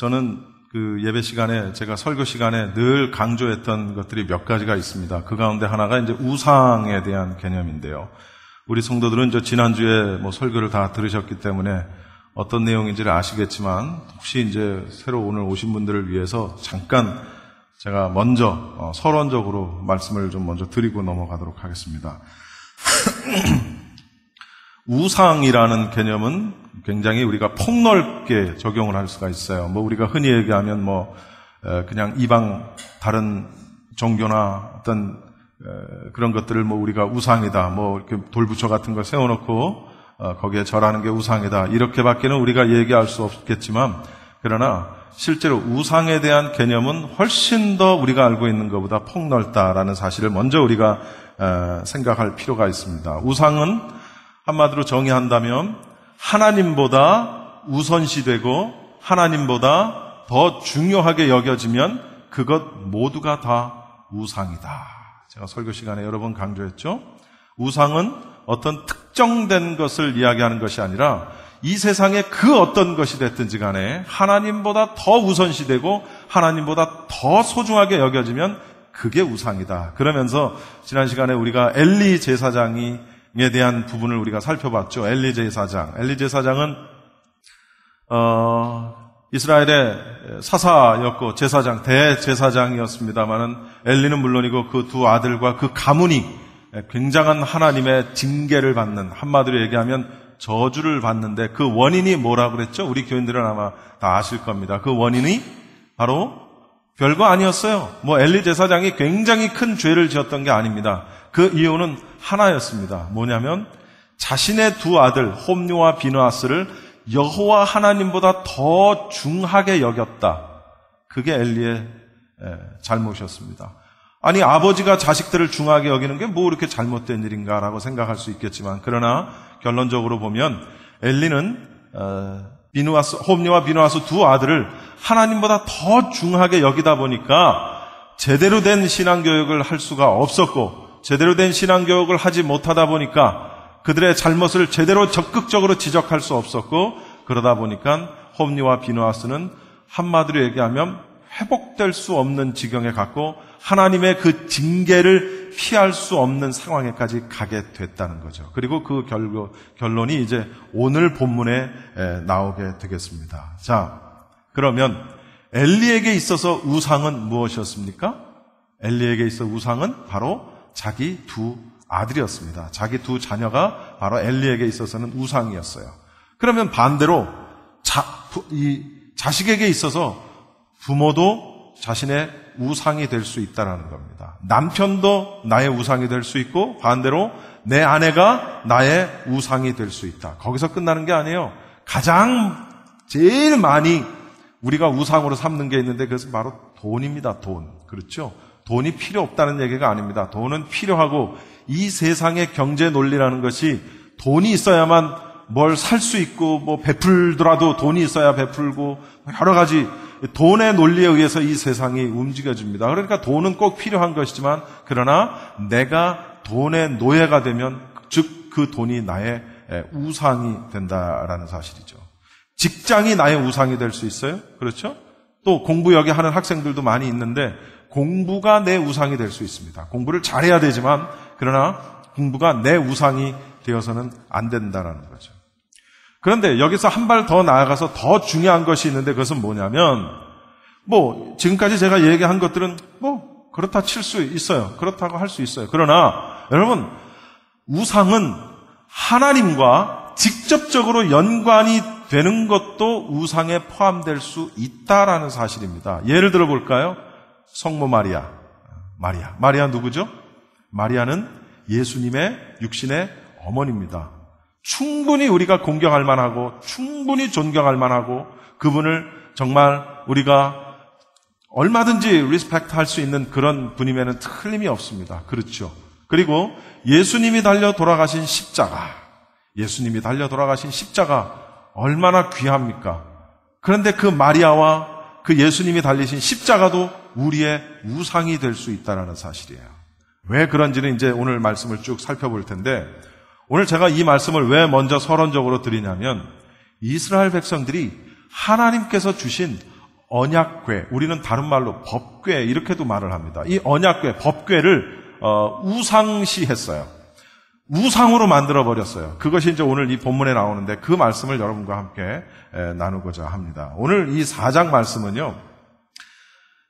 저는 그 예배 시간에, 제가 설교 시간에 늘 강조했던 것들이 몇 가지가 있습니다. 그 가운데 하나가 이제 우상에 대한 개념인데요. 우리 성도들은 이제 지난주에 설교를 다 들으셨기 때문에 어떤 내용인지를 아시겠지만, 혹시 이제 새로 오늘 오신 분들을 위해서 잠깐 제가 먼저 서론적으로 말씀을 좀 먼저 드리고 넘어가도록 하겠습니다. 우상이라는 개념은 굉장히 우리가 폭넓게 적용을 할 수가 있어요. 우리가 흔히 얘기하면 그냥 이방 다른 종교나 어떤 그런 것들을 우리가 우상이다, 이렇게 돌부처 같은 걸 세워놓고 거기에 절하는 게 우상이다, 이렇게밖에는 우리가 얘기할 수 없겠지만, 그러나 실제로 우상에 대한 개념은 훨씬 더 우리가 알고 있는 것보다 폭넓다라는 사실을 먼저 우리가 생각할 필요가 있습니다. 우상은 한마디로 정의한다면 하나님보다 우선시되고 하나님보다 더 중요하게 여겨지면 그것 모두가 다 우상이다. 제가 설교 시간에 여러 번 강조했죠. 우상은 어떤 특정된 것을 이야기하는 것이 아니라 이 세상에 그 어떤 것이 됐든지 간에 하나님보다 더 우선시되고 하나님보다 더 소중하게 여겨지면 그게 우상이다. 그러면서 지난 시간에 우리가 엘리 제사장에 대한 부분을 우리가 살펴봤죠. 엘리 제사장은 이스라엘의 사사였고 제사장, 대제사장이었습니다만은 엘리는 물론이고 그 두 아들과 그 가문이 굉장한 하나님의 징계를 받는, 한마디로 얘기하면 저주를 받는데, 그 원인이 뭐라고 그랬죠? 우리 교인들은 아마 다 아실 겁니다. 그 원인이 바로 별거 아니었어요. 엘리 제사장이 굉장히 큰 죄를 지었던 게 아닙니다. 그 이유는 하나였습니다. 뭐냐면 자신의 두 아들 홈리와 비느하스를 여호와 하나님보다 더 중하게 여겼다. 그게 엘리의 잘못이었습니다. 아니, 아버지가 자식들을 중하게 여기는 게 이렇게 잘못된 일인가라고 생각할 수 있겠지만, 그러나 결론적으로 보면 엘리는 홈리와 비느하스 두 아들을 하나님보다 더 중하게 여기다 보니까 제대로 된 신앙교육을 할 수가 없었고, 제대로 된 신앙교육을 하지 못하다 보니까 그들의 잘못을 제대로 적극적으로 지적할 수 없었고, 그러다 보니까 홈리와 비느하스는 한마디로 얘기하면 회복될 수 없는 지경에 갔고 하나님의 그 징계를 피할 수 없는 상황에까지 가게 됐다는 거죠. 그리고 그 결론이 이제 오늘 본문에 나오게 되겠습니다. 자, 그러면 엘리에게 있어서 우상은 무엇이었습니까? 엘리에게 있어 우상은 바로 자기 두 아들이었습니다. 자기 두 자녀가 바로 엘리에게 있어서는 우상이었어요. 그러면 반대로 이 자식에게 있어서 부모도 자신의 우상이 될 수 있다는 겁니다. 남편도 나의 우상이 될 수 있고, 반대로 내 아내가 나의 우상이 될 수 있다. 거기서 끝나는 게 아니에요. 제일 많이 우리가 우상으로 삼는 게 있는데, 그것은 바로 돈입니다. 돈. 그렇죠? 돈이 필요 없다는 얘기가 아닙니다. 돈은 필요하고, 이 세상의 경제 논리라는 것이 돈이 있어야만 뭘 살 수 있고, 베풀더라도 돈이 있어야 베풀고, 여러 가지 돈의 논리에 의해서 이 세상이 움직여집니다. 그러니까 돈은 꼭 필요한 것이지만, 그러나 내가 돈의 노예가 되면, 즉 그 돈이 나의 우상이 된다라는 사실이죠. 직장이 나의 우상이 될 수 있어요. 그렇죠? 또 공부 여기 하는 학생들도 많이 있는데 공부가 내 우상이 될 수 있습니다. 공부를 잘해야 되지만, 그러나 공부가 내 우상이 되어서는 안 된다라는 거죠. 그런데 여기서 한 발 더 나아가서 더 중요한 것이 있는데, 그것은 뭐냐면, 지금까지 제가 얘기한 것들은 그렇다 칠 수 있어요. 그렇다고 할 수 있어요. 그러나 여러분, 우상은 하나님과 직접적으로 연관이 되는 것도 우상에 포함될 수 있다라는 사실입니다. 예를 들어 볼까요? 성모 마리아. 마리아 누구죠? 마리아는 예수님의 육신의 어머니입니다. 충분히 우리가 공경할 만하고 충분히 존경할 만하고 그분을 정말 우리가 얼마든지 리스펙트 할 수 있는 그런 분임에는 틀림이 없습니다. 그렇죠? 그리고 예수님이 달려 돌아가신 십자가 얼마나 귀합니까? 그런데 그 마리아와 그 예수님이 달리신 십자가도 우리의 우상이 될 수 있다는 사실이에요. 왜 그런지는 이제 오늘 말씀을 쭉 살펴볼 텐데, 오늘 제가 이 말씀을 왜 먼저 서론적으로 드리냐면, 이스라엘 백성들이 하나님께서 주신 언약궤, 우리는 다른 말로 법궤 이렇게도 말을 합니다. 이 언약궤, 법궤를 우상시했어요. 우상으로 만들어버렸어요. 그것이 이제 오늘 이 본문에 나오는데 그 말씀을 여러분과 함께 나누고자 합니다. 오늘 이 4장 말씀은요,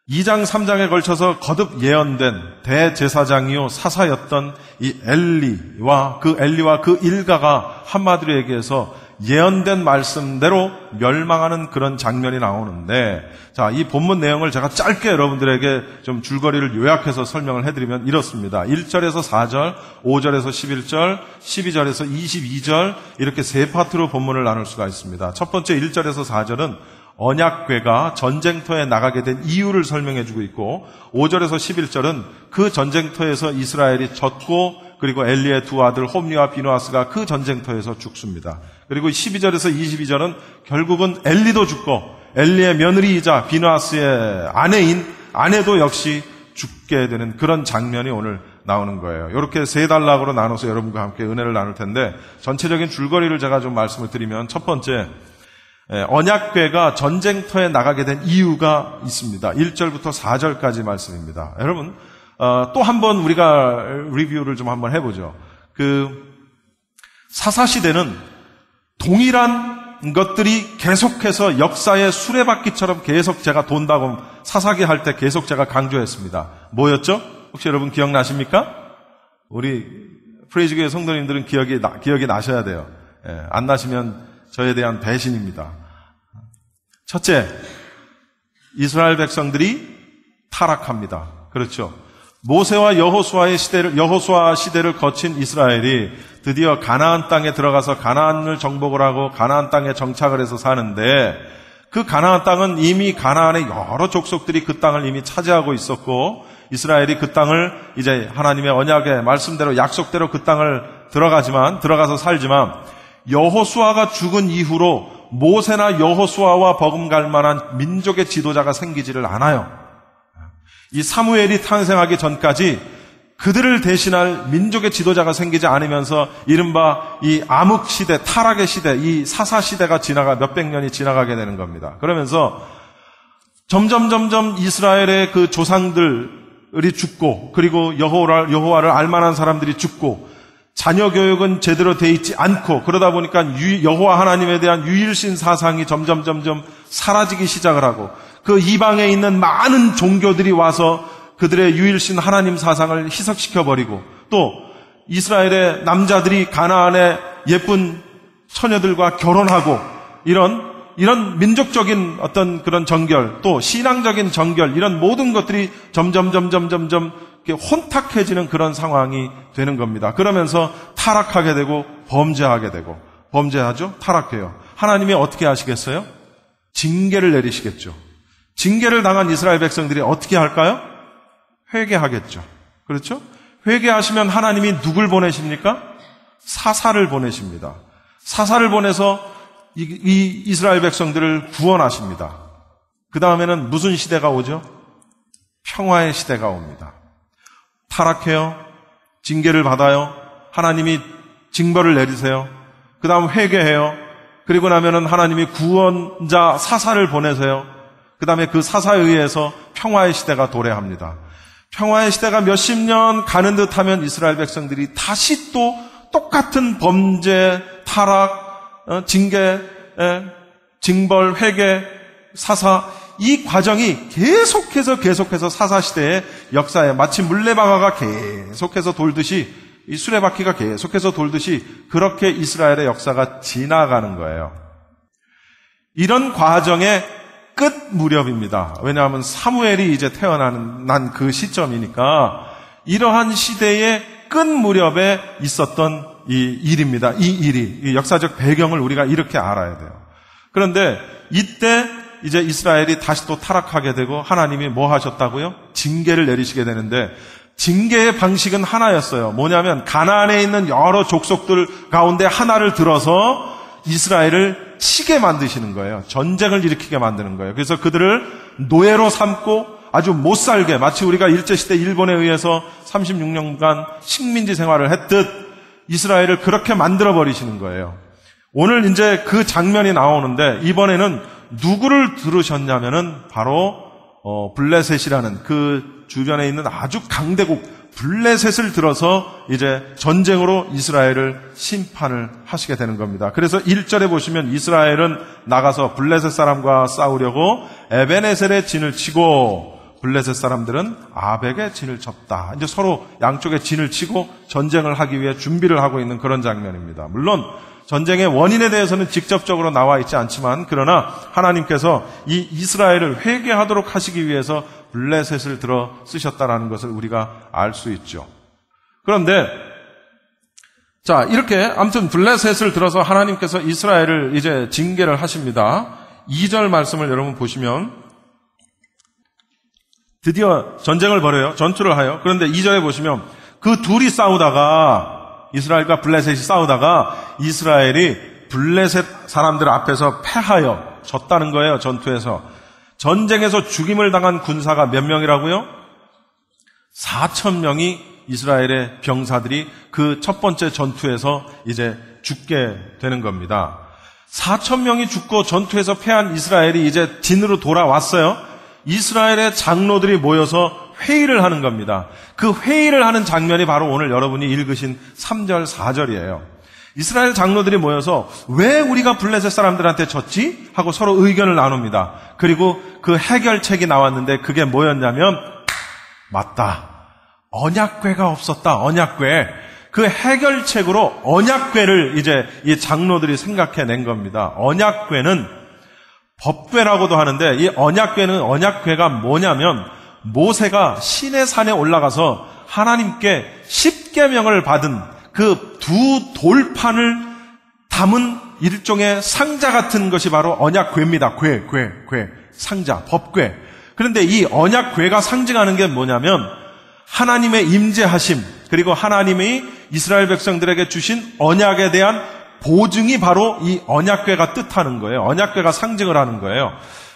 2장, 3장에 걸쳐서 거듭 예언된 대제사장이요 사사였던 이 엘리와 그 일가가 한마디로 얘기해서 예언된 말씀대로 멸망하는 그런 장면이 나오는데, 자, 이 본문 내용을 제가 짧게 여러분들에게 좀 줄거리를 요약해서 설명을 해드리면 이렇습니다. 1절에서 4절, 5절에서 11절, 12절에서 22절 이렇게 세 파트로 본문을 나눌 수가 있습니다. 첫 번째 1절에서 4절은 언약궤가 전쟁터에 나가게 된 이유를 설명해주고 있고, 5절에서 11절은 그 전쟁터에서 이스라엘이 졌고, 그리고 엘리의 두 아들 홈리와 비누아스가 그 전쟁터에서 죽습니다. 그리고 12절에서 22절은 결국은 엘리도 죽고 엘리의 며느리이자 비누아스의 아내도 역시 죽게 되는 그런 장면이 오늘 나오는 거예요. 이렇게 세 단락으로 나눠서 여러분과 함께 은혜를 나눌 텐데, 전체적인 줄거리를 제가 좀 말씀을 드리면, 첫 번째, 언약궤가 전쟁터에 나가게 된 이유가 있습니다. 1절부터 4절까지 말씀입니다. 여러분, 또 한번 우리가 리뷰를 좀 한번 해보죠. 사사시대는 동일한 것들이 계속해서 역사의 수레바퀴처럼 계속 제가 돈다고 사사기 할 때 계속 제가 강조했습니다. 뭐였죠? 혹시 여러분 기억나십니까? 우리 프레이즈교회 성도님들은 기억이 나셔야 돼요. 안 나시면 저에 대한 배신입니다. 첫째, 이스라엘 백성들이 타락합니다. 그렇죠. 모세와 여호수아 시대를 거친 이스라엘이 드디어 가나안 땅에 들어가서 가나안을 정복을 하고 가나안 땅에 정착을 해서 사는데, 그 가나안 땅은 이미 가나안의 여러 족속들이 그 땅을 이미 차지하고 있었고, 이스라엘이 그 땅을 이제 하나님의 언약의 말씀대로 약속대로 그 땅을 들어가서 살지만, 여호수아가 죽은 이후로 모세나 여호수아와 버금갈 만한 민족의 지도자가 생기지를 않아요. 이 사무엘이 탄생하기 전까지 그들을 대신할 민족의 지도자가 생기지 않으면서 이른바 이 암흑 시대, 타락의 시대, 이 사사 시대가 몇백 년이 지나가게 되는 겁니다. 그러면서 점점 이스라엘의 그 조상들이 죽고, 그리고 여호와를 알만한 사람들이 죽고, 자녀 교육은 제대로 돼 있지 않고, 그러다 보니까 여호와 하나님에 대한 유일신 사상이 점점 사라지기 시작을 하고, 그 이방에 있는 많은 종교들이 와서 그들의 유일신 하나님 사상을 희석시켜버리고, 또 이스라엘의 남자들이 가나안의 예쁜 처녀들과 결혼하고, 이런 민족적인 어떤 그런 정결, 또 신앙적인 정결, 이런 모든 것들이 점점 혼탁해지는 그런 상황이 되는 겁니다. 그러면서 타락하게 되고 범죄하죠? 타락해요. 하나님이 어떻게 하시겠어요? 징계를 내리시겠죠. 징계를 당한 이스라엘 백성들이 어떻게 할까요? 회개하겠죠. 그렇죠? 회개하시면 하나님이 누굴 보내십니까? 사사를 보내십니다. 사사를 보내서 이 이스라엘 백성들을 구원하십니다. 그 다음에는 무슨 시대가 오죠? 평화의 시대가 옵니다. 타락해요. 징계를 받아요. 하나님이 징벌을 내리세요. 그 다음 회개해요. 그리고 나면은 하나님이 구원자 사사를 보내세요. 그 다음에 그 사사에 의해서 평화의 시대가 도래합니다. 평화의 시대가 몇십 년 가는 듯 하면 이스라엘 백성들이 다시 또 똑같은 범죄, 타락, 징계, 징벌, 회개, 사사, 이 과정이 계속해서 사사시대의 역사에 마치 물레방아가 계속해서 돌듯이, 이 수레바퀴가 계속해서 돌듯이 그렇게 이스라엘의 역사가 지나가는 거예요. 이런 과정의 끝 무렵입니다. 왜냐하면 사무엘이 이제 태어난 그 시점이니까 이러한 시대의 끝 무렵에 있었던 이 일입니다. 이 역사적 배경을 우리가 이렇게 알아야 돼요. 그런데 이때 이제 이스라엘이 다시 또 타락하게 되고 하나님이 뭐 하셨다고요? 징계를 내리시게 되는데, 징계의 방식은 하나였어요. 뭐냐면 가나안에 있는 여러 족속들 가운데 하나를 들어서 이스라엘을 치게 만드시는 거예요. 전쟁을 일으키게 만드는 거예요. 그래서 그들을 노예로 삼고 아주 못살게, 마치 우리가 일제시대 일본에 의해서 36년간 식민지 생활을 했듯 이스라엘을 그렇게 만들어버리시는 거예요. 오늘 이제 그 장면이 나오는데, 이번에는 누구를 들으셨냐면은 바로 블레셋이라는 그 주변에 있는 아주 강대국 블레셋을 들어서 이제 전쟁으로 이스라엘을 심판을 하시게 되는 겁니다. 그래서 1절에 보시면 이스라엘은 나가서 블레셋 사람과 싸우려고 에베네셀의 진을 치고 블레셋 사람들은 아벡의 진을 쳤다. 이제 서로 양쪽에 진을 치고 전쟁을 하기 위해 준비를 하고 있는 그런 장면입니다. 물론 전쟁의 원인에 대해서는 직접적으로 나와 있지 않지만 그러나 하나님께서 이 이스라엘을 회개하도록 하시기 위해서 블레셋을 들어 쓰셨다라는 것을 우리가 알 수 있죠. 그런데 자, 이렇게 아무튼 블레셋을 들어서 하나님께서 이스라엘을 이제 징계를 하십니다. 2절 말씀을 여러분 보시면 드디어 전쟁을 벌여요. 전투를 하여. 그런데 2절에 보시면 그 둘이 싸우다가 이스라엘과 블레셋이 싸우다가 이스라엘이 블레셋 사람들 앞에서 패하여 졌다는 거예요. 전투에서. 전쟁에서 죽임을 당한 군사가 몇 명이라고요? 4,000명이 이스라엘의 병사들이 그 첫 번째 전투에서 이제 죽게 되는 겁니다. 4,000명이 죽고 전투에서 패한 이스라엘이 이제 진으로 돌아왔어요. 이스라엘의 장로들이 모여서 회의를 하는 겁니다. 그 회의를 하는 장면이 바로 오늘 여러분이 읽으신 3절, 4절이에요. 이스라엘 장로들이 모여서 왜 우리가 블레셋 사람들한테 졌지? 하고 서로 의견을 나눕니다. 그리고 그 해결책이 나왔는데 그게 뭐였냐면 맞다. 언약궤가 없었다. 언약궤. 그 해결책으로 언약궤를 이제 이 장로들이 생각해낸 겁니다. 언약궤는 법궤라고도 하는데 이 언약궤가 뭐냐면 모세가 시내산에 올라가서 하나님께 10계명을 받은 그 두 돌판을 담은 일종의 상자 같은 것이 바로 언약궤입니다. 궤, 상자, 법궤. 그런데 이 언약궤가 상징하는 게 뭐냐면 하나님의 임재하심, 그리고 하나님이 이스라엘 백성들에게 주신 언약에 대한 보증이 바로 이 언약궤가 뜻하는 거예요. 언약궤가 상징을 하는 거예요.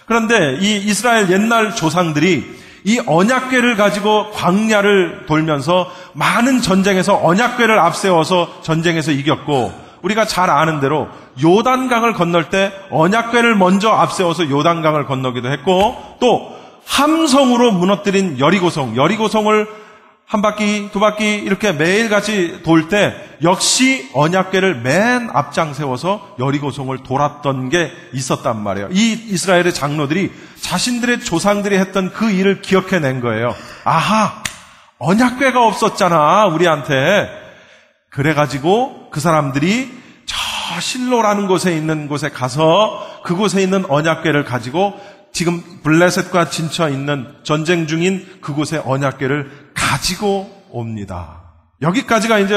그런데 이 이스라엘 옛날 조상들이 이 언약궤를 가지고 광야를 돌면서 많은 전쟁에서 언약궤를 앞세워서 전쟁에서 이겼고 우리가 잘 아는 대로 요단강을 건널 때 언약궤를 먼저 앞세워서 요단강을 건너기도 했고 또 함성으로 무너뜨린 여리고성을 한 바퀴, 두 바퀴 이렇게 매일같이 돌 때 역시 언약궤를 맨 앞장 세워서 여리고성을 돌았던 게 있었단 말이에요. 이 이스라엘의 장로들이 자신들의 조상들이 했던 그 일을 기억해낸 거예요. 아하, 언약궤가 없었잖아, 우리한테. 그래가지고 그 사람들이 저 실로라는 곳에 있는 곳에 가서 그곳에 있는 언약궤를 가지고 지금 블레셋과 진쳐 있는 전쟁 중인 그곳의 언약궤를 가지고 옵니다. 여기까지가 이제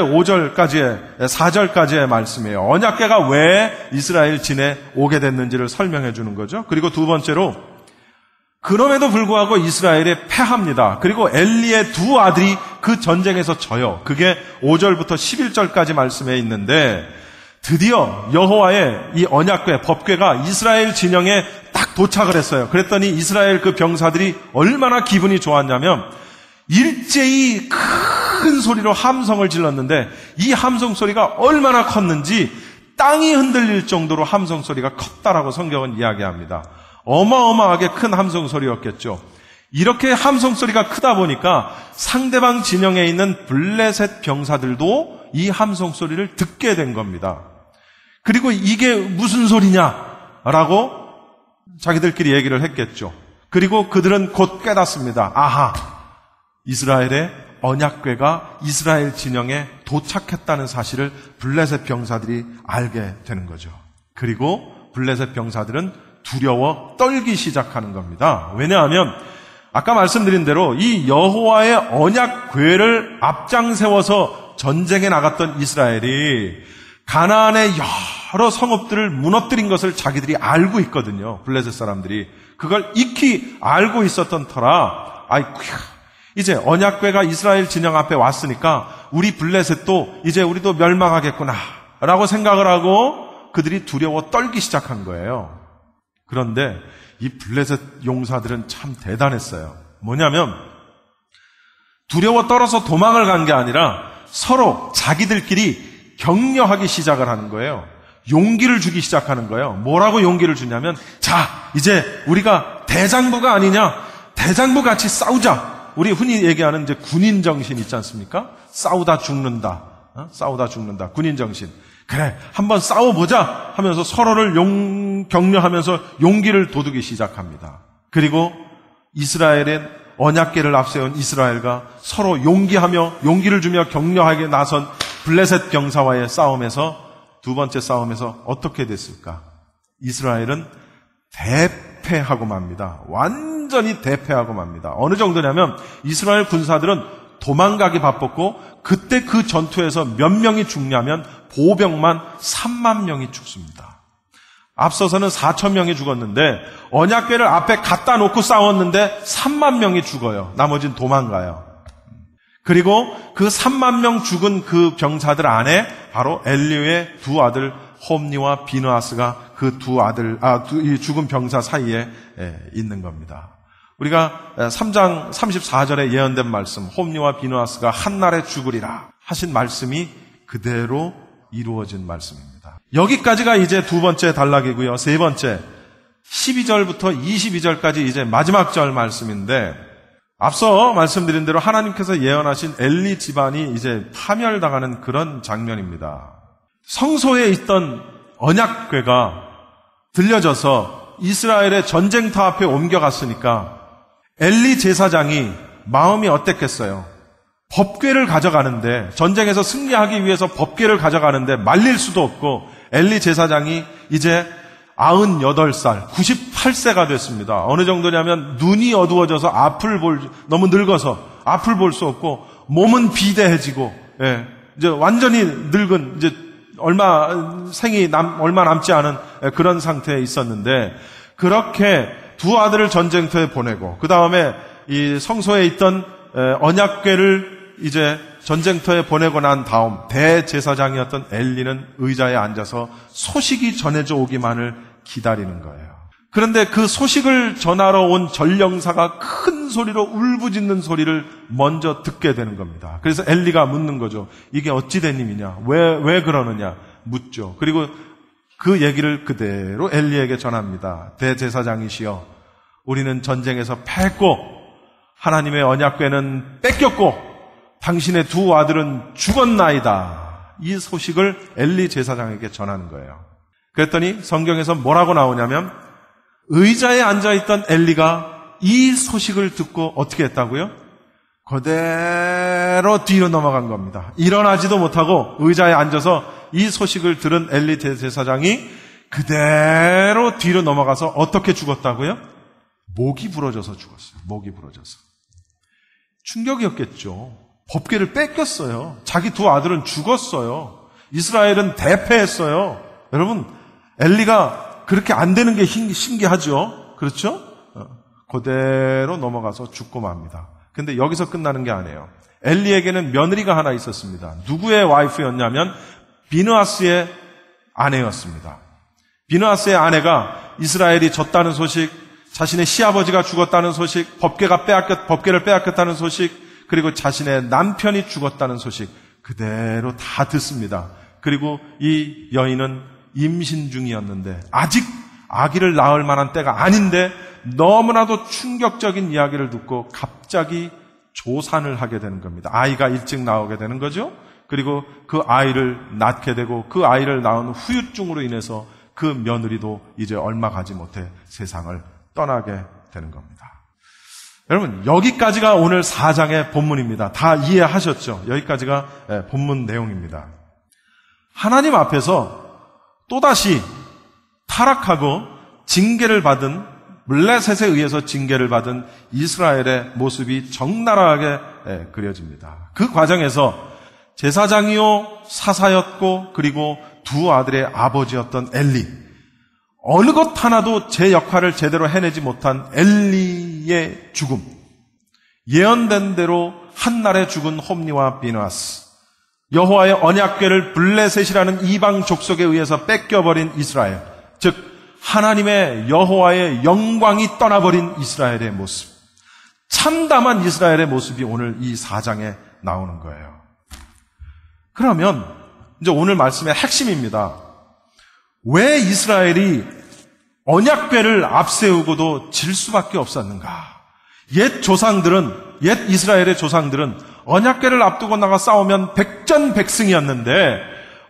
4절까지의 말씀이에요. 언약궤가 왜 이스라엘 진에 오게 됐는지를 설명해 주는 거죠. 그리고 두 번째로 그럼에도 불구하고 이스라엘이 패합니다. 그리고 엘리의 두 아들이 그 전쟁에서 져요. 그게 5절부터 11절까지 말씀에 있는데 드디어 여호와의 이 언약궤, 법궤가 이스라엘 진영에 딱 도착을 했어요. 그랬더니 이스라엘 그 병사들이 얼마나 기분이 좋았냐면 일제히 큰 소리로 함성을 질렀는데 이 함성 소리가 얼마나 컸는지 땅이 흔들릴 정도로 함성 소리가 컸다라고 성경은 이야기합니다. 어마어마하게 큰 함성 소리였겠죠. 이렇게 함성 소리가 크다 보니까 상대방 진영에 있는 블레셋 병사들도 이 함성 소리를 듣게 된 겁니다. 그리고 이게 무슨 소리냐라고 자기들끼리 얘기를 했겠죠. 그리고 그들은 곧 깨닫습니다. 아하, 이스라엘의 언약궤가 이스라엘 진영에 도착했다는 사실을 블레셋 병사들이 알게 되는 거죠. 그리고 블레셋 병사들은 두려워 떨기 시작하는 겁니다. 왜냐하면 아까 말씀드린 대로 이 여호와의 언약궤를 앞장 세워서 전쟁에 나갔던 이스라엘이 가나안의 여러 성읍들을 무너뜨린 것을 자기들이 알고 있거든요. 블레셋 사람들이. 그걸 익히 알고 있었던 터라 이제 언약궤가 이스라엘 진영 앞에 왔으니까 우리 블레셋도 이제 우리도 멸망하겠구나 라고 생각을 하고 그들이 두려워 떨기 시작한 거예요. 그런데 이 블레셋 용사들은 참 대단했어요. 뭐냐면 두려워 떨어서 도망을 간 게 아니라 서로 자기들끼리 격려하기 시작을 하는 거예요. 용기를 주기 시작하는 거예요. 뭐라고 용기를 주냐면, 자, 이제 우리가 대장부가 아니냐? 대장부 같이 싸우자. 우리 흔히 얘기하는 이제 군인 정신 있지 않습니까? 싸우다 죽는다. 싸우다 죽는다. 군인 정신. 그래, 한번 싸워보자 하면서 서로를 격려하면서 용기를 돋우기 시작합니다. 그리고 이스라엘의 언약궤를 앞세운 이스라엘과 서로 용기를 주며 격려하게 나선 블레셋 병사와의 싸움에서, 두 번째 싸움에서 어떻게 됐을까? 이스라엘은 대패하고 맙니다. 완전히 대패하고 맙니다. 어느 정도냐면 이스라엘 군사들은 도망가기 바빴고, 그때 그 전투에서 몇 명이 죽냐면 보병만 3만 명이 죽습니다. 앞서서는 4천 명이 죽었는데 언약궤를 앞에 갖다 놓고 싸웠는데 3만 명이 죽어요. 나머지는 도망가요. 그리고 그 3만 명 죽은 그 병사들 안에 바로 엘리의 두 아들 홈니와 비느하스가 그 이 죽은 병사 사이에 있는 겁니다. 우리가 3장 34절에 예언된 말씀, 홈니와 비느하스가 한날에 죽으리라 하신 말씀이 그대로 이루어진 말씀입니다. 여기까지가 이제 두 번째 단락이고요. 세 번째 12절부터 22절까지 이제 마지막 절 말씀인데, 앞서 말씀드린 대로 하나님께서 예언하신 엘리 집안이 이제 파멸당하는 그런 장면입니다. 성소에 있던 언약궤가 들려져서 이스라엘의 전쟁터 앞에 옮겨갔으니까 엘리 제사장이 마음이 어땠겠어요? 법궤를 가져가는데, 전쟁에서 승리하기 위해서 법궤를 가져가는데 말릴 수도 없고, 엘리 제사장이 이제 98살, 98세가 됐습니다. 어느 정도냐면 눈이 어두워져서 너무 늙어서 앞을 볼 수 없고, 몸은 비대해지고, 이제 완전히 늙은, 이제 얼마 남지 않은 그런 상태에 있었는데, 그렇게 두 아들을 전쟁터에 보내고, 그 다음에 이 성소에 있던 언약궤를 이제 전쟁터에 보내고 난 다음 대제사장이었던 엘리는 의자에 앉아서 소식이 전해져 오기만을 기다리는 거예요. 그런데 그 소식을 전하러 온 전령사가 큰 소리로 울부짖는 소리를 먼저 듣게 되는 겁니다. 그래서 엘리가 묻는 거죠. 이게 어찌 된 일이냐? 왜 그러느냐? 묻죠. 그리고 그 얘기를 그대로 엘리에게 전합니다. 대제사장이시여, 우리는 전쟁에서 패했고 하나님의 언약궤는 뺏겼고 당신의 두 아들은 죽었나이다. 이 소식을 엘리 제사장에게 전하는 거예요. 그랬더니 성경에서 뭐라고 나오냐면, 의자에 앉아있던 엘리가 이 소식을 듣고 어떻게 했다고요? 그대로 뒤로 넘어간 겁니다. 일어나지도 못하고 의자에 앉아서 이 소식을 들은 엘리 제사장이 그대로 뒤로 넘어가서 어떻게 죽었다고요? 목이 부러져서 죽었어요. 목이 부러져서. 충격이었겠죠. 법궤를 뺏겼어요. 자기 두 아들은 죽었어요. 이스라엘은 대패했어요. 여러분, 엘리가 그렇게 안 되는 게 신기하죠? 그렇죠? 그대로 넘어가서 죽고 맙니다. 근데 여기서 끝나는 게 아니에요. 엘리에게는 며느리가 하나 있었습니다. 누구의 와이프였냐면 비느하스의 아내였습니다. 비느하스의 아내가 이스라엘이 졌다는 소식, 자신의 시아버지가 죽었다는 소식, 법궤를 빼앗겼다는 소식, 그리고 자신의 남편이 죽었다는 소식 그대로 다 듣습니다. 그리고 이 여인은 임신 중이었는데, 아직 아기를 낳을 만한 때가 아닌데 너무나도 충격적인 이야기를 듣고 갑자기 조산을 하게 되는 겁니다. 아이가 일찍 나오게 되는 거죠. 그리고 그 아이를 낳게 되고, 그 아이를 낳은 후유증으로 인해서 그 며느리도 이제 얼마 가지 못해 세상을 떠나게 되는 겁니다. 여러분, 여기까지가 오늘 4장의 본문입니다. 다 이해하셨죠? 여기까지가 본문 내용입니다. 하나님 앞에서 또다시 타락하고 징계를 받은, 블레셋에 의해서 징계를 받은 이스라엘의 모습이 적나라하게 그려집니다. 그 과정에서 제사장이요 사사였고, 그리고 두 아들의 아버지였던 엘리, 어느 것 하나도 제 역할을 제대로 해내지 못한 엘리의 죽음, 예언된 대로 한날에 죽은 홈니와 비느하스, 여호와의 언약궤를 블레셋이라는 이방 족속에 의해서 뺏겨버린 이스라엘, 즉 하나님의 여호와의 영광이 떠나버린 이스라엘의 모습, 참담한 이스라엘의 모습이 오늘 이 4장에 나오는 거예요. 그러면 이제 오늘 말씀의 핵심입니다. 왜 이스라엘이 언약궤를 앞세우고도 질 수밖에 없었는가? 옛 이스라엘의 조상들은 언약궤를 앞두고 나가 싸우면 백전백승이었는데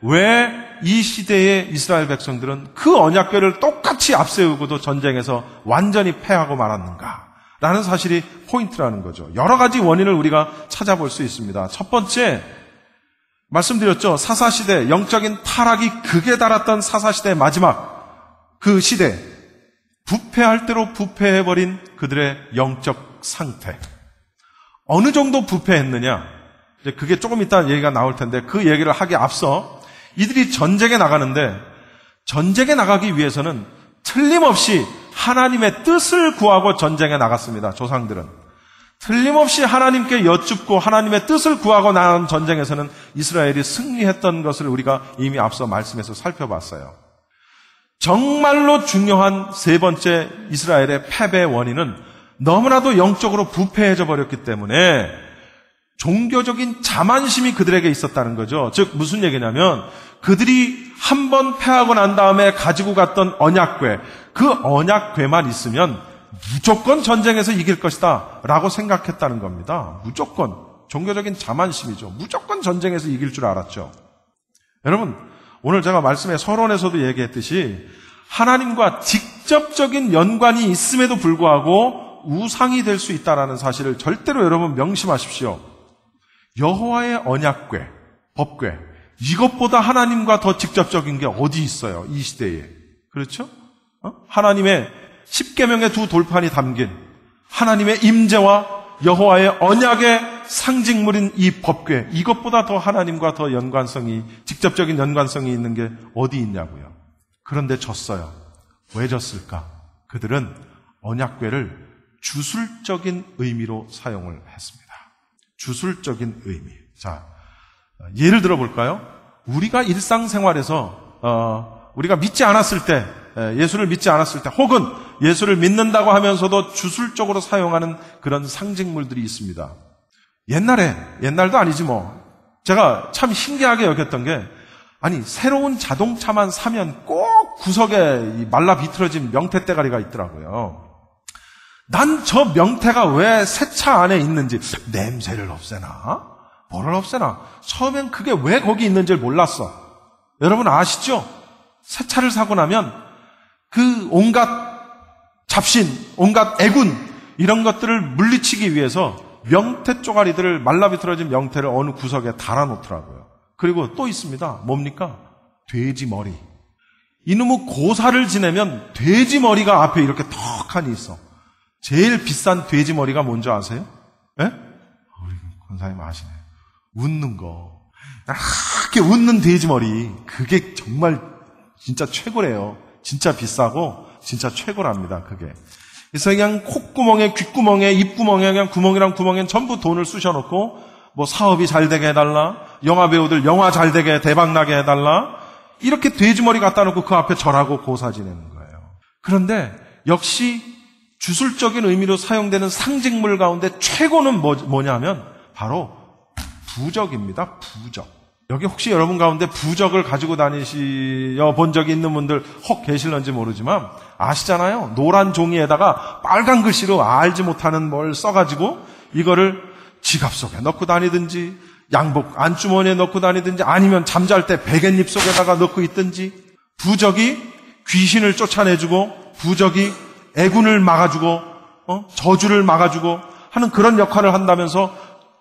왜 이 시대의 이스라엘 백성들은 그 언약궤를 똑같이 앞세우고도 전쟁에서 완전히 패하고 말았는가? 라는 사실이 포인트라는 거죠. 여러 가지 원인을 우리가 찾아볼 수 있습니다. 첫 번째, 말씀드렸죠. 사사시대, 영적인 타락이 극에 달았던 사사시대의 마지막 그 시대, 부패할 대로 부패해버린 그들의 영적 상태. 어느 정도 부패했느냐? 이제 그게 조금 이따 얘기가 나올 텐데 그 얘기를 하기 앞서 이들이 전쟁에 나가는데 전쟁에 나가기 위해서는 틀림없이 하나님의 뜻을 구하고 전쟁에 나갔습니다. 조상들은. 틀림없이 하나님께 여쭙고 하나님의 뜻을 구하고 나간 전쟁에서는 이스라엘이 승리했던 것을 우리가 이미 앞서 말씀에서 살펴봤어요. 정말로 중요한 세 번째 이스라엘의 패배의 원인은 너무나도 영적으로 부패해져 버렸기 때문에 종교적인 자만심이 그들에게 있었다는 거죠. 즉 무슨 얘기냐면 그들이 한 번 패하고 난 다음에 가지고 갔던 언약궤, 그 언약궤만 있으면 무조건 전쟁에서 이길 것이다 라고 생각했다는 겁니다. 무조건. 종교적인 자만심이죠. 무조건 전쟁에서 이길 줄 알았죠. 여러분, 오늘 제가 말씀에 서론에서도 얘기했듯이 하나님과 직접적인 연관이 있음에도 불구하고 우상이 될 수 있다는 사실을 절대로 여러분 명심하십시오. 여호와의 언약궤, 법궤, 이것보다 하나님과 더 직접적인 게 어디 있어요? 이 시대에. 그렇죠? 하나님의 십계명의 두 돌판이 담긴 하나님의 임재와 여호와의 언약의 상징물인 이 법궤, 이것보다 더 하나님과 더 직접적인 연관성이 있는 게 어디 있냐고요. 그런데 졌어요. 왜 졌을까? 그들은 언약궤를 주술적인 의미로 사용을 했습니다. 주술적인 의미. 자, 예를 들어볼까요? 우리가 일상생활에서 우리가 믿지 않았을 때, 예수를 믿지 않았을 때, 혹은 예수를 믿는다고 하면서도 주술적으로 사용하는 그런 상징물들이 있습니다. 옛날도 아니지 뭐. 제가 참 신기하게 여겼던 게, 아니 새로운 자동차만 사면 꼭 구석에 말라 비틀어진 명태대가리가 있더라고요. 난 저 명태가 왜 새 차 안에 있는지, 냄새를 없애나? 뭐를 없애나? 처음엔 그게 왜 거기 있는지를 몰랐어. 여러분 아시죠? 새 차를 사고 나면 그 온갖 잡신, 온갖 애군 이런 것들을 물리치기 위해서 명태 쪼가리들을 말라 비틀어진 명태를 어느 구석에 달아놓더라고요. 그리고 또 있습니다. 뭡니까? 돼지 머리. 이놈의 고사를 지내면 돼지 머리가 앞에 이렇게 턱하니 있어. 제일 비싼 돼지 머리가 뭔지 아세요? 예? 우리 권사님 아시네. 웃는 거. 이렇게 웃는 돼지 머리. 그게 정말 진짜 최고래요. 진짜 비싸고 진짜 최고랍니다. 그게. 그래서 그냥 콧구멍에, 귓구멍에, 입구멍에, 그냥 구멍이랑 구멍에 전부 돈을 쑤셔놓고 뭐 사업이 잘 되게 해달라, 영화 배우들 영화 잘 되게 대박나게 해달라, 이렇게 돼지머리 갖다 놓고 그 앞에 절하고 고사 지내는 거예요. 그런데 역시 주술적인 의미로 사용되는 상징물 가운데 최고는 뭐냐면 바로 부적입니다. 부적. 여기 혹시 여러분 가운데 부적을 가지고 다니시어 본 적이 있는 분들 혹 계실런지 모르지만 아시잖아요. 노란 종이에다가 빨간 글씨로 알지 못하는 뭘 써가지고 이거를 지갑 속에 넣고 다니든지 양복 안주머니에 넣고 다니든지 아니면 잠잘 때 베갯잎 속에다가 넣고 있든지, 부적이 귀신을 쫓아내주고 부적이 애군을 막아주고 저주를 막아주고 하는 그런 역할을 한다면서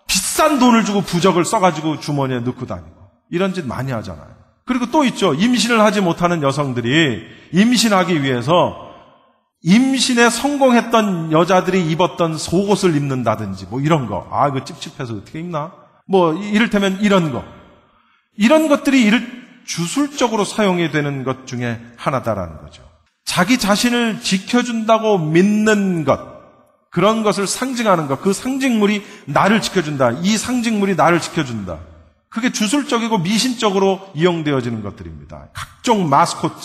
비싼 돈을 주고 부적을 써가지고 주머니에 넣고 다니고 이런 짓 많이 하잖아요. 그리고 또 있죠. 임신을 하지 못하는 여성들이 임신하기 위해서 임신에 성공했던 여자들이 입었던 속옷을 입는다든지 뭐 이런 거. 아, 이거 찝찝해서 어떻게 입나? 뭐 이를테면 이런 거. 이런 것들이 주술적으로 사용이 되는 것 중에 하나다라는 거죠. 자기 자신을 지켜준다고 믿는 것, 그런 것을 상징하는 것, 그 상징물이 나를 지켜준다. 이 상징물이 나를 지켜준다. 그게 주술적이고 미신적으로 이용되어지는 것들입니다. 각종 마스코트,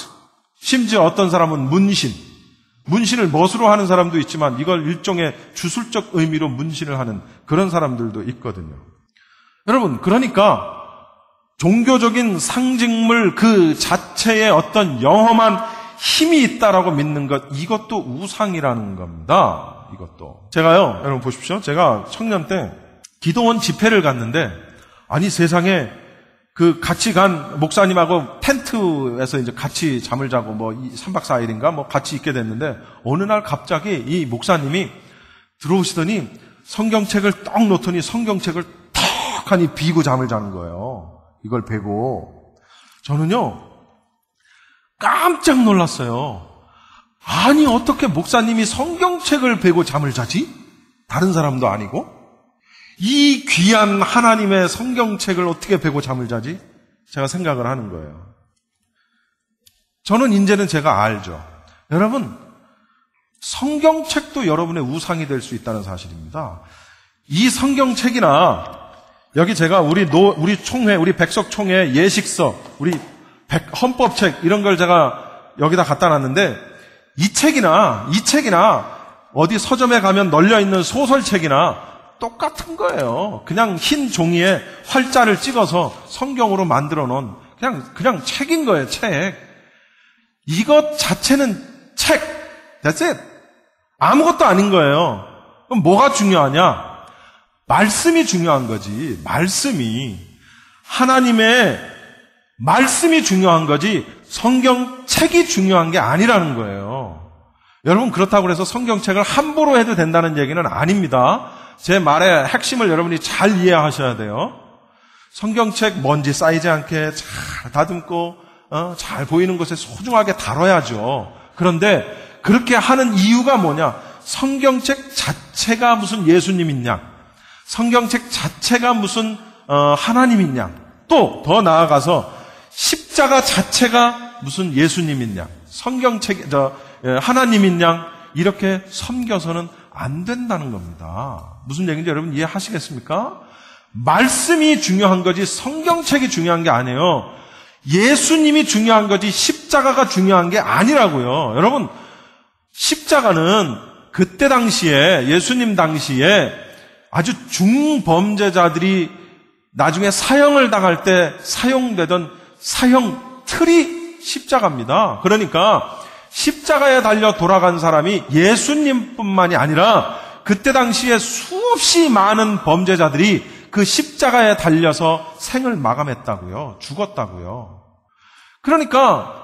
심지어 어떤 사람은 문신을 멋으로 하는 사람도 있지만 이걸 일종의 주술적 의미로 문신을 하는 그런 사람들도 있거든요. 여러분, 그러니까 종교적인 상징물 그 자체에 어떤 영험한 힘이 있다라고 믿는 것, 이것도 우상이라는 겁니다. 이것도. 제가요, 여러분 보십시오. 제가 청년 때 기도원 집회를 갔는데, 아니 세상에 그 같이 간 목사님하고 텐트에서 이제 같이 잠을 자고 뭐 3박 4일인가 뭐 같이 있게 됐는데, 어느 날 갑자기 이 목사님이 들어오시더니 성경책을 떡 놓더니 성경책을 턱 하니 비고 잠을 자는 거예요. 이걸 베고. 저는요, 깜짝 놀랐어요. 아니, 어떻게 목사님이 성경책을 베고 잠을 자지? 다른 사람도 아니고? 이 귀한 하나님의 성경책을 어떻게 베고 잠을 자지? 제가 생각을 하는 거예요. 저는 이제는 제가 알죠. 여러분, 성경책도 여러분의 우상이 될 수 있다는 사실입니다. 이 성경책이나, 여기 제가 우리 총회, 우리 백석총회 예식서, 우리 헌법책, 이런 걸 제가 여기다 갖다 놨는데, 이 책이나 어디 서점에 가면 널려있는 소설책이나 똑같은 거예요. 그냥 흰 종이에 활자를 찍어서 성경으로 만들어 놓은 그냥 책인 거예요, 책. 이것 자체는 책. That's it. 아무것도 아닌 거예요. 그럼 뭐가 중요하냐? 말씀이 중요한 거지. 말씀이. 하나님의 말씀이 중요한 거지 성경책이 중요한 게 아니라는 거예요. 여러분, 그렇다고 해서 성경책을 함부로 해도 된다는 얘기는 아닙니다. 제 말의 핵심을 여러분이 잘 이해하셔야 돼요. 성경책 먼지 쌓이지 않게 잘 다듬고 잘 보이는 곳에 소중하게 다뤄야죠. 그런데 그렇게 하는 이유가 뭐냐? 성경책 자체가 무슨 예수님이냐? 성경책 자체가 무슨 하나님이냐? 또 더 나아가서 십자가 자체가 무슨 예수님이냐? 성경책 하나님이냐? 이렇게 섬겨서는 안 된다는 겁니다. 무슨 얘기인지 여러분 이해하시겠습니까? 말씀이 중요한 거지 성경책이 중요한 게 아니에요. 예수님이 중요한 거지 십자가가 중요한 게 아니라고요. 여러분, 십자가는 그때 당시에, 예수님 당시에 아주 중범죄자들이 나중에 사형을 당할 때 사용되던 사형 틀이 십자가입니다. 그러니까 십자가에 달려 돌아간 사람이 예수님뿐만이 아니라 그때 당시에 수없이 많은 범죄자들이 그 십자가에 달려서 생을 마감했다고요. 죽었다고요. 그러니까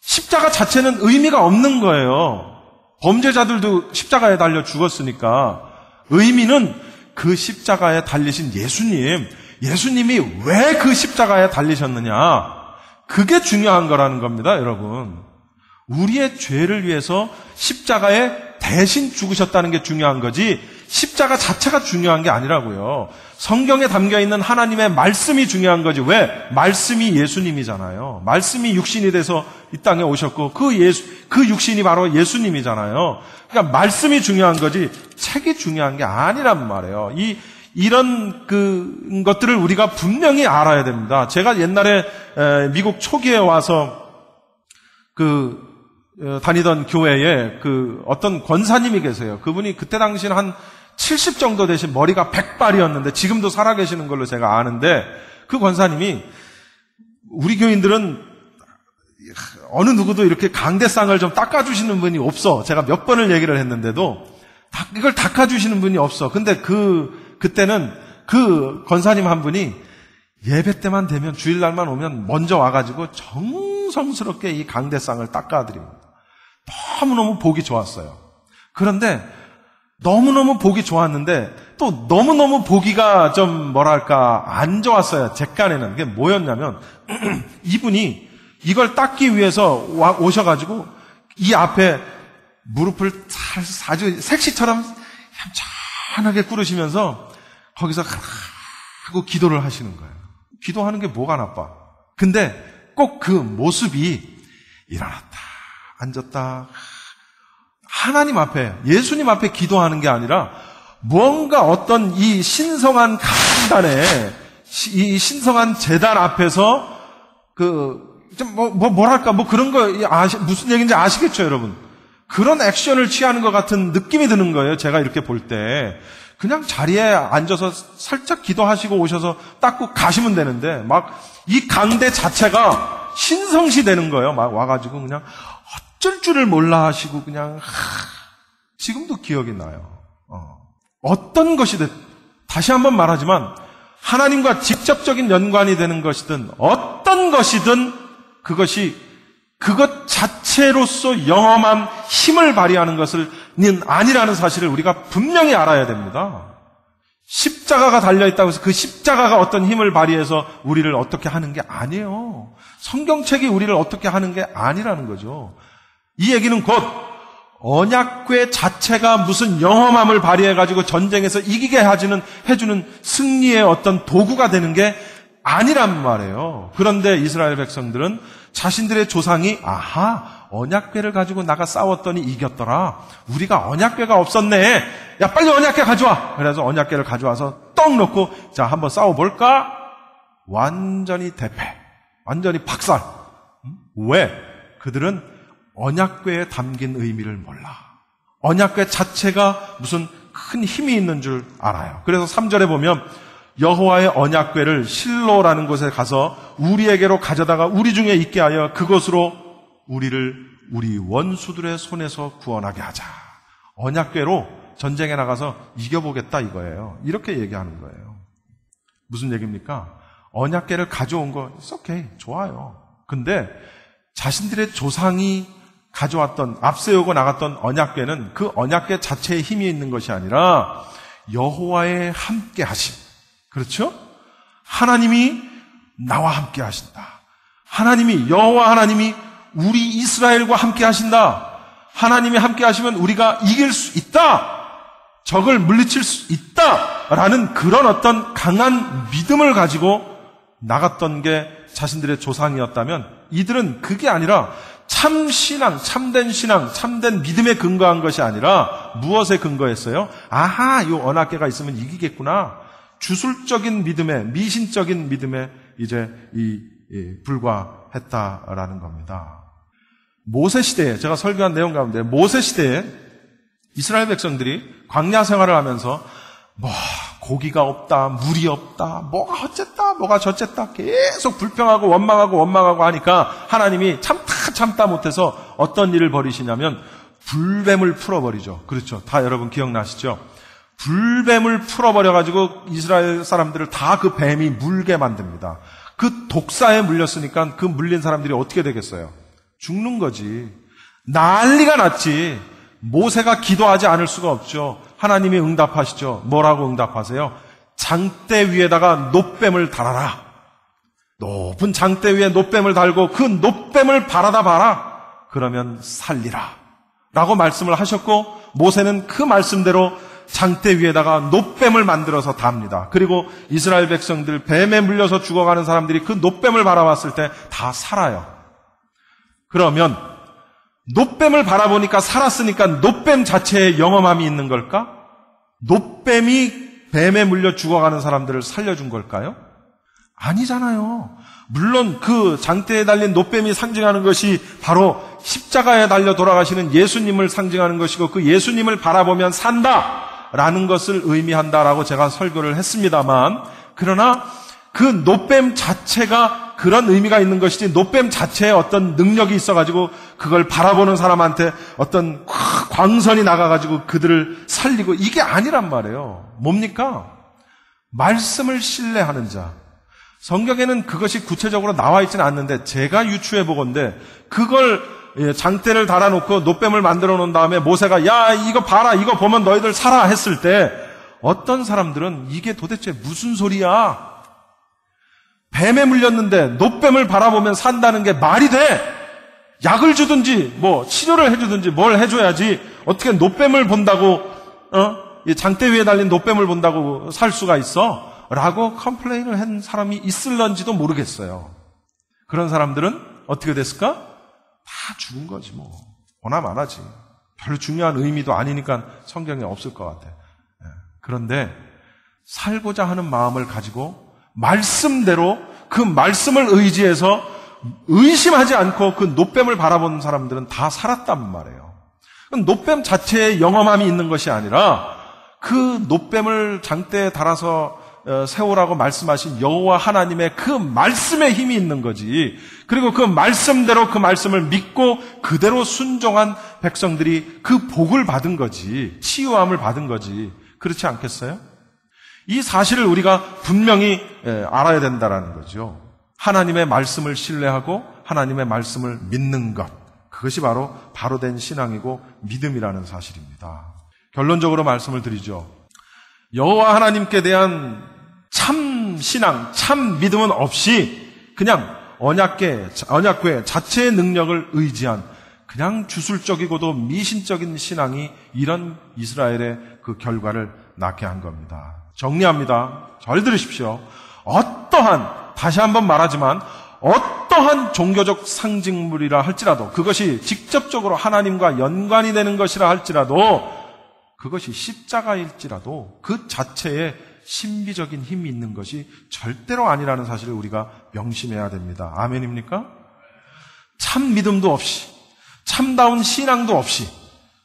십자가 자체는 의미가 없는 거예요. 범죄자들도 십자가에 달려 죽었으니까 의미는 그 십자가에 달리신 예수님이 왜 그 십자가에 달리셨느냐, 그게 중요한 거라는 겁니다, 여러분. 우리의 죄를 위해서 십자가에 대신 죽으셨다는 게 중요한 거지 십자가 자체가 중요한 게 아니라고요. 성경에 담겨있는 하나님의 말씀이 중요한 거지. 왜? 말씀이 예수님이잖아요. 말씀이 육신이 돼서 이 땅에 오셨고 그 육신이 바로 예수님이잖아요. 그러니까 말씀이 중요한 거지 책이 중요한 게 아니란 말이에요. 이런 것들을 우리가 분명히 알아야 됩니다. 제가 옛날에 미국 초기에 와서 다니던 교회에 어떤 권사님이 계세요. 그분이 그때 당시는 한 70 정도 되신, 머리가 백발이었는데 지금도 살아계시는 걸로 제가 아는데, 그 권사님이 우리 교인들은 어느 누구도 이렇게 강대상을 좀 닦아주시는 분이 없어. 제가 몇 번을 얘기를 했는데도 이걸 닦아주시는 분이 없어. 근데 그때는 그 권사님 한 분이 예배 때만 되면, 주일날만 오면 먼저 와가지고 정성스럽게 이 강대상을 닦아드립니다. 너무너무 보기 좋았어요. 그런데 너무너무 보기 좋았는데 또 너무너무 보기가 좀 뭐랄까 안 좋았어요. 제 깐에는. 그게 뭐였냐면 이분이 이걸 닦기 위해서 오셔가지고 이 앞에 무릎을 아주 색시처럼 얌전하게 꿇으시면서 거기서 하고 기도를 하시는 거예요. 기도하는 게 뭐가 나빠. 근데 꼭 그 모습이 일어났다 앉았다 하나님 앞에, 예수님 앞에 기도하는 게 아니라 뭔가 어떤 이 신성한 강단에, 이 신성한 제단 앞에서 뭐랄까 그런 거 무슨 얘기인지 아시겠죠, 여러분? 그런 액션을 취하는 것 같은 느낌이 드는 거예요. 제가 이렇게 볼 때. 그냥 자리에 앉아서 살짝 기도하시고 오셔서 닦고 가시면 되는데 막 이 강대 자체가 신성시 되는 거예요. 막 와가지고 그냥 어쩔 줄을 몰라 하시고 그냥 지금도 기억이 나요. 어떤 것이든 다시 한번 말하지만 하나님과 직접적인 연관이 되는 것이든 어떤 것이든 그것이 그것 자체로서 영험한 힘을 발휘하는 것은 아니라는 사실을 우리가 분명히 알아야 됩니다. 십자가가 달려있다고 해서 그 십자가가 어떤 힘을 발휘해서 우리를 어떻게 하는 게 아니에요. 성경책이 우리를 어떻게 하는 게 아니라는 거죠. 이 얘기는 곧 언약궤 자체가 무슨 영험함을 발휘해가지고 전쟁에서 이기게 해주는 승리의 어떤 도구가 되는 게 아니란 말이에요. 그런데 이스라엘 백성들은 자신들의 조상이 언약궤를 가지고 나가 싸웠더니 이겼더라. 우리가 언약궤가 없었네. 야, 빨리 언약궤 가져와. 그래서 언약궤를 가져와서 떡 놓고 자, 한번 싸워볼까? 완전히 대패. 완전히 박살. 왜? 그들은 언약궤에 담긴 의미를 몰라. 언약궤 자체가 무슨 큰 힘이 있는 줄 알아요. 그래서 3절에 보면 여호와의 언약궤를 실로라는 곳에 가서 우리에게로 가져다가 우리 중에 있게 하여 그것으로 우리를 우리 원수들의 손에서 구원하게 하자. 언약궤로 전쟁에 나가서 이겨보겠다 이거예요. 이렇게 얘기하는 거예요. 무슨 얘기입니까? 언약궤를 가져온 거 it's okay, 좋아요. 근데 자신들의 조상이 가져왔던 앞세우고 나갔던 언약궤는 그 언약궤 자체에 힘이 있는 것이 아니라 여호와의 함께 하심. 그렇죠? 하나님이 나와 함께 하신다. 여호와 하나님이 우리 이스라엘과 함께 하신다. 하나님이 함께 하시면 우리가 이길 수 있다. 적을 물리칠 수 있다. 라는 그런 어떤 강한 믿음을 가지고 나갔던 게 자신들의 조상이었다면 이들은 그게 아니라 참 신앙, 참된 신앙, 참된 믿음에 근거한 것이 아니라 무엇에 근거했어요? 이 언약궤가 있으면 이기겠구나. 주술적인 믿음에, 미신적인 믿음에 이제 불과했다라는 겁니다. 모세 시대에, 제가 설교한 내용 가운데 모세 시대에 이스라엘 백성들이 광야 생활을 하면서 고기가 없다, 물이 없다, 뭐가 어쨌다, 뭐가 저쨌다 계속 불평하고 원망하고 하니까 하나님이 참다 못해서 어떤 일을 벌이시냐면 불뱀을 풀어버리죠. 그렇죠. 다 여러분 기억나시죠? 불뱀을 풀어버려가지고 이스라엘 사람들을 다 그 뱀이 물게 만듭니다. 그 독사에 물렸으니까 그 물린 사람들이 어떻게 되겠어요? 죽는 거지. 난리가 났지. 모세가 기도하지 않을 수가 없죠. 하나님이 응답하시죠. 뭐라고 응답하세요? 장대 위에다가 놋뱀을 달아라. 높은 장대 위에 놋뱀을 달고 그 놋뱀을 바라다 봐라. 그러면 살리라. 라고 말씀을 하셨고 모세는 그 말씀대로 장대 위에다가 놋뱀을 만들어서 답니다. 그리고 이스라엘 백성들 뱀에 물려서 죽어가는 사람들이 그 놋뱀을 바라봤을 때 다 살아요. 그러면 놋뱀을 바라보니까 살았으니까 놋뱀 자체에 영험함이 있는 걸까? 놋뱀이 뱀에 물려 죽어가는 사람들을 살려준 걸까요? 아니잖아요. 물론 그 장대에 달린 놋뱀이 상징하는 것이 바로 십자가에 달려 돌아가시는 예수님을 상징하는 것이고 그 예수님을 바라보면 산다라는 것을 의미한다라고 제가 설교를 했습니다만 그러나 그 놋뱀 자체가 그런 의미가 있는 것이지 놋뱀 자체에 어떤 능력이 있어가지고 그걸 바라보는 사람한테 어떤 광선이 나가가지고 그들을 살리고 이게 아니란 말이에요. 뭡니까? 말씀을 신뢰하는 자. 성경에는 그것이 구체적으로 나와 있지는 않는데 제가 유추해 보건대 그걸 장대를 달아놓고 놋뱀을 만들어 놓은 다음에 모세가 야 이거 봐라 이거 보면 너희들 살아 했을 때 어떤 사람들은 이게 도대체 무슨 소리야? 뱀에 물렸는데 놋뱀을 바라보면 산다는 게 말이 돼? 약을 주든지 뭐 치료를 해주든지 뭘 해줘야지 어떻게 놋뱀을 본다고 장대 위에 달린 놋뱀을 본다고 살 수가 있어? 라고 컴플레인을 한 사람이 있을런지도 모르겠어요. 그런 사람들은 어떻게 됐을까? 다 죽은 거지 뭐. 보나마나지. 별로 중요한 의미도 아니니까 성경에 없을 것 같아. 그런데 살고자 하는 마음을 가지고 말씀대로 그 말씀을 의지해서 의심하지 않고 그 놋뱀을 바라보는 사람들은 다 살았단 말이에요. 놋뱀 자체에 영험함이 있는 것이 아니라 그 놋뱀을 장대에 달아서 세우라고 말씀하신 여호와 하나님의 그 말씀에 힘이 있는 거지. 그리고 그 말씀대로 그 말씀을 믿고 그대로 순종한 백성들이 그 복을 받은 거지. 치유함을 받은 거지. 그렇지 않겠어요? 이 사실을 우리가 분명히 알아야 된다라는 거죠. 하나님의 말씀을 신뢰하고 하나님의 말씀을 믿는 것. 그것이 바로 된 신앙이고 믿음이라는 사실입니다. 결론적으로 말씀을 드리죠. 여호와 하나님께 대한 참 신앙, 참 믿음은 없이 그냥 언약궤 자체의 능력을 의지한 그냥 주술적이고도 미신적인 신앙이 이런 이스라엘의 그 결과를 낳게 한 겁니다. 정리합니다. 잘 들으십시오. 다시 한번 말하지만 어떠한 종교적 상징물이라 할지라도 그것이 직접적으로 하나님과 연관이 되는 것이라 할지라도 그것이 십자가일지라도 그 자체에 신비적인 힘이 있는 것이 절대로 아니라는 사실을 우리가 명심해야 됩니다. 아멘입니까? 참 믿음도 없이 참다운 신앙도 없이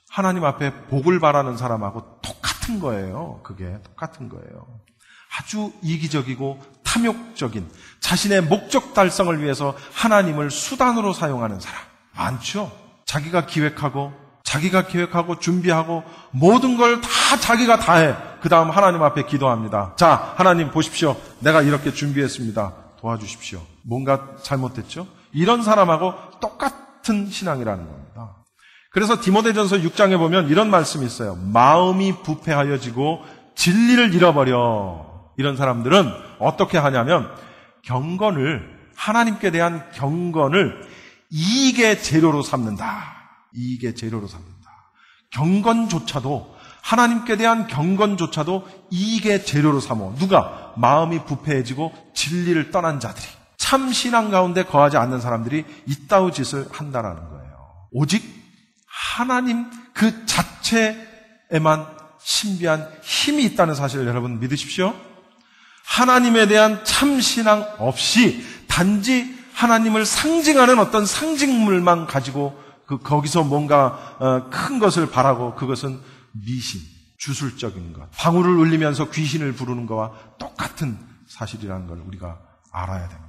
하나님 앞에 복을 바라는 사람하고 똑같은 거예요. 그게 똑같은 거예요. 아주 이기적이고 탐욕적인 자신의 목적 달성을 위해서 하나님을 수단으로 사용하는 사람 많죠. 자기가 기획하고 준비하고 모든 걸 다 자기가 다 해. 그 다음 하나님 앞에 기도합니다. 자, 하나님 보십시오. 내가 이렇게 준비했습니다. 도와주십시오. 뭔가 잘못됐죠? 이런 사람하고 똑같은 신앙이라는 겁니다. 그래서 디모데전서 6장에 보면 이런 말씀이 있어요. 마음이 부패하여지고 진리를 잃어버려. 이런 사람들은 어떻게 하냐면 하나님께 대한 경건을 이익의 재료로 삼는다. 이익의 재료로 삼는다. 하나님께 대한 경건조차도 이익의 재료로 삼어. 누가? 마음이 부패해지고 진리를 떠난 자들이. 참 신앙 가운데 거하지 않는 사람들이 이따위 짓을 한다라는 거예요. 오직 하나님 그 자체에만 신비한 힘이 있다는 사실을 여러분 믿으십시오. 하나님에 대한 참 신앙 없이 단지 하나님을 상징하는 어떤 상징물만 가지고 거기서 뭔가 큰 것을 바라고 그것은 미신, 주술적인 것, 방울을 울리면서 귀신을 부르는 것과 똑같은 사실이라는 걸 우리가 알아야 됩니다.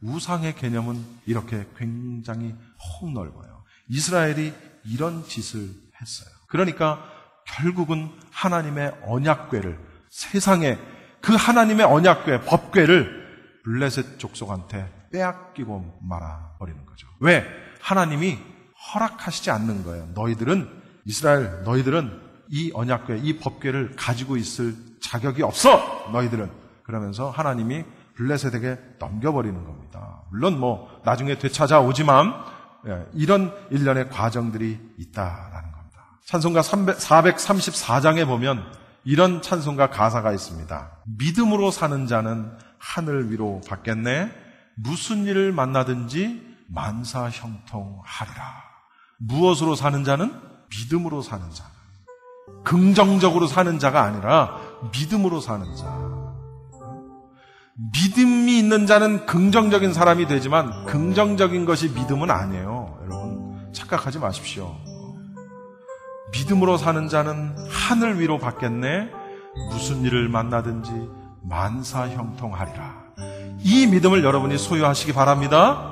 우상의 개념은 이렇게 굉장히 폭넓어요. 이스라엘이 이런 짓을 했어요. 그러니까 결국은 하나님의 언약궤를 세상에 그 하나님의 언약궤, 법궤를 블레셋 족속한테 빼앗기고 말아버리는 거죠. 왜? 하나님이 허락하시지 않는 거예요. 이스라엘 너희들은 이 언약궤, 이 법궤를 가지고 있을 자격이 없어. 너희들은. 그러면서 하나님이 블레셋에게 넘겨버리는 겁니다. 물론 나중에 되찾아오지만 이런 일련의 과정들이 있다라는 겁니다. 찬송가 434장에 보면 이런 찬송가 가사가 있습니다. 믿음으로 사는 자는 하늘 위로 받겠네. 무슨 일을 만나든지 만사 형통하리라. 무엇으로 사는 자는? 믿음으로 사는 자. 긍정적으로 사는 자가 아니라 믿음으로 사는 자. 믿음이 있는 자는 긍정적인 사람이 되지만 긍정적인 것이 믿음은 아니에요. 여러분 착각하지 마십시오. 믿음으로 사는 자는 하늘 위로 받겠네. 무슨 일을 만나든지 만사 형통하리라. 이 믿음을 여러분이 소유하시기 바랍니다.